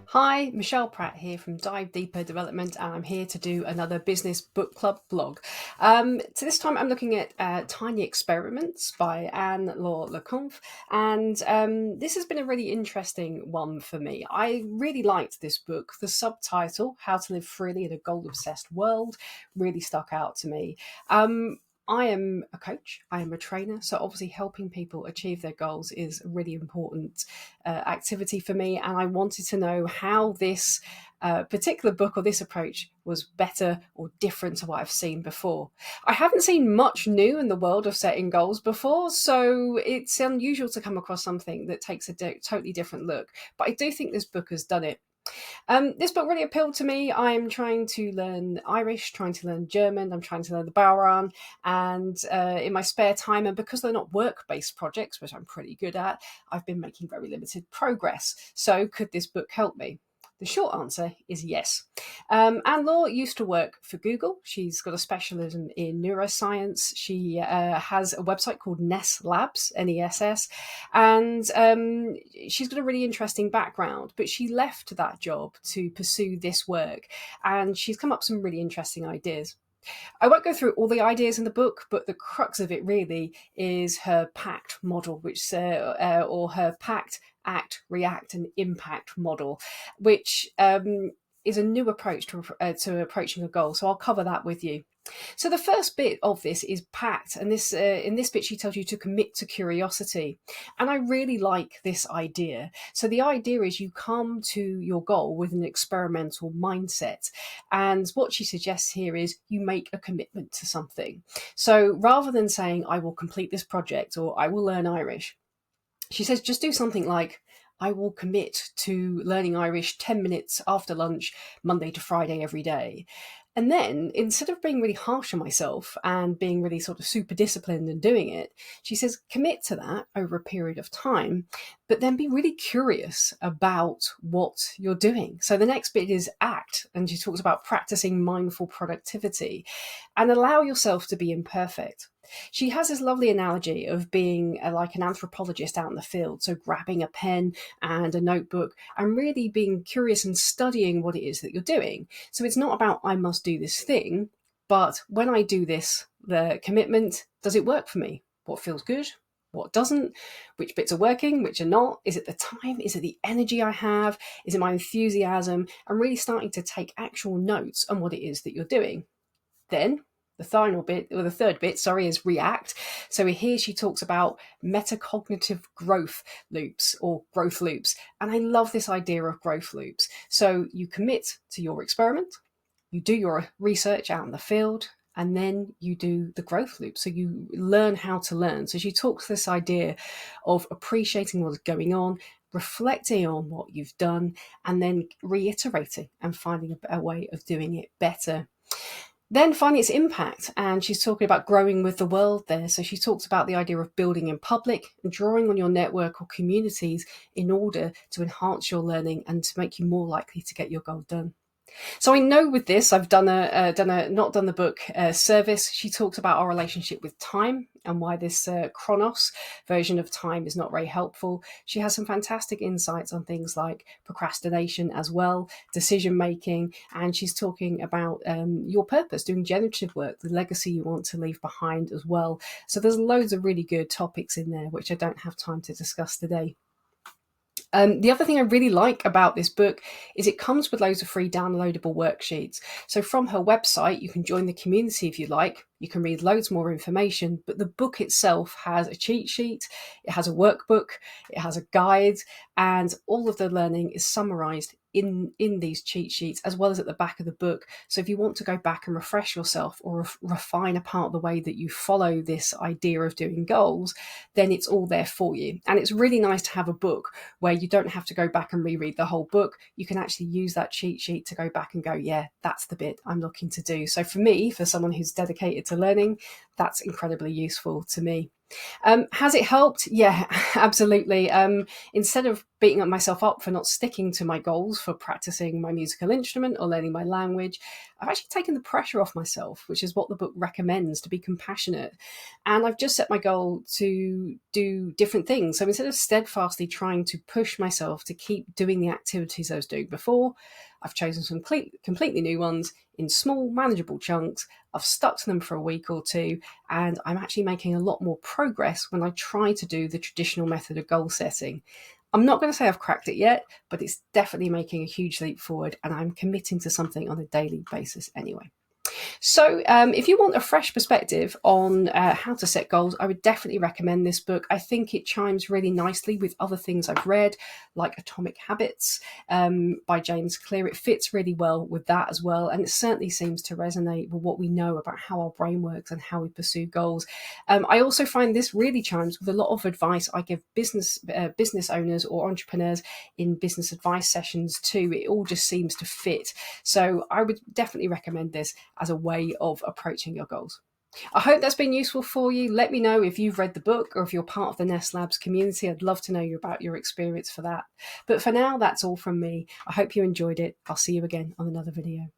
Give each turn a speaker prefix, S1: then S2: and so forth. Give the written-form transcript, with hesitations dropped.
S1: Hi, Michelle Pratt here from Dive Deeper Development, and I'm here to do another business book club blog. So this time I'm looking at Tiny Experiments by Anne-Laure Le Cunff, and this has been a really interesting one for me. I really liked this book. The subtitle, How to Live Freely in a Goal-Obsessed World, really stuck out to me. I am a coach, I am a trainer, so obviously helping people achieve their goals is a really important activity for me. And I wanted to know how this particular book or this approach was better or different to what I've seen before. I haven't seen much new in the world of setting goals before, so it's unusual to come across something that takes a totally different look. But I do think this book has done it. This book really appealed to me. I'm trying to learn Irish, trying to learn German, I'm trying to learn the Bauern, and in my spare time, and because they're not work-based projects, which I'm pretty good at, I've been making very limited progress. So could this book help me? The short answer is yes. Anne-Laure used to work for Google. She's got a specialism in neuroscience. She has a website called Ness Labs, Ness, and she's got a really interesting background, but she left that job to pursue this work, and she's come up with some really interesting ideas. I won't go through all the ideas in the book, but the crux of it really is her PACT model, or her PACT, Act, React, and Impact model, which is a new approach to approaching a goal. So I'll cover that with you. So the first bit of this is PACT, and this in this bit she tells you to commit to curiosity, and I really like this idea. So the idea is you come to your goal with an experimental mindset, and what she suggests here is you make a commitment to something. So rather than saying I will complete this project or I will learn Irish, she says just do something like I will commit to learning Irish 10 minutes after lunch, Monday to Friday every day. And then instead of being really harsh on myself and being really sort of super disciplined and doing it, she says commit to that over a period of time, but then be really curious about what you're doing. So the next bit is act. And she talks about practicing mindful productivity and allow yourself to be imperfect. She has this lovely analogy of being like an anthropologist out in the field. So grabbing a pen and a notebook and really being curious and studying what it is that you're doing. So it's not about I must do this thing, but when I do this, the commitment, does it work for me? What feels good? What doesn't? Which bits are working, which are not? Is it the time? Is it the energy I have? Is it my enthusiasm? I'm really starting to take actual notes on what it is that you're doing. Then the final bit, or the third bit, sorry, is react. So here she talks about metacognitive growth loops or growth loops. And I love this idea of growth loops. So you commit to your experiment, you do your research out in the field, and then you do the growth loop. So you learn how to learn. So she talks this idea of appreciating what's going on, reflecting on what you've done, and then reiterating and finding a way of doing it better. Then finally, it's impact, and she's talking about growing with the world there. So she talks about the idea of building in public and drawing on your network or communities in order to enhance your learning and to make you more likely to get your goal done. So I know with this, I've not done the book service. She talks about our relationship with time and why this Chronos version of time is not very helpful. She has some fantastic insights on things like procrastination as well, decision making, and she's talking about your purpose, doing generative work, the legacy you want to leave behind as well. So there's loads of really good topics in there, which I don't have time to discuss today. The other thing I really like about this book is it comes with loads of free downloadable worksheets. So from her website, you can join the community if you like. You can read loads more information, but the book itself has a cheat sheet, it has a workbook, it has a guide, and all of the learning is summarized in these cheat sheets as well as at the back of the book. So if you want to go back and refresh yourself or refine a part of the way that you follow this idea of doing goals, then it's all there for you. And it's really nice to have a book where you don't have to go back and reread the whole book. You can actually use that cheat sheet to go back and go, yeah, that's the bit I'm looking to do. So for me, for someone who's dedicated to learning, that's incredibly useful to me. Has it helped? Yeah, absolutely. Instead of beating myself up for not sticking to my goals for practicing my musical instrument or learning my language, I've actually taken the pressure off myself, which is what the book recommends, to be compassionate. And I've just set my goal to do different things. So instead of steadfastly trying to push myself to keep doing the activities I was doing before, I've chosen some completely new ones in small, manageable chunks. I've stuck to them for a week or two, and I'm actually making a lot more progress when I try to do the traditional method of goal setting. I'm not going to say I've cracked it yet, but it's definitely making a huge leap forward, and I'm committing to something on a daily basis anyway. So, if you want a fresh perspective on how to set goals, I would definitely recommend this book. I think it chimes really nicely with other things I've read, like Atomic Habits by James Clear. It fits really well with that as well, and it certainly seems to resonate with what we know about how our brain works and how we pursue goals. I also find this really chimes with a lot of advice I give business owners or entrepreneurs in business advice sessions too. It all just seems to fit. So I would definitely recommend this as a way of approaching your goals. I hope that's been useful for you. Let me know if you've read the book or if you're part of the Nest Labs community. I'd love to know about your experience for that. But for now, that's all from me. I hope you enjoyed it. I'll see you again on another video.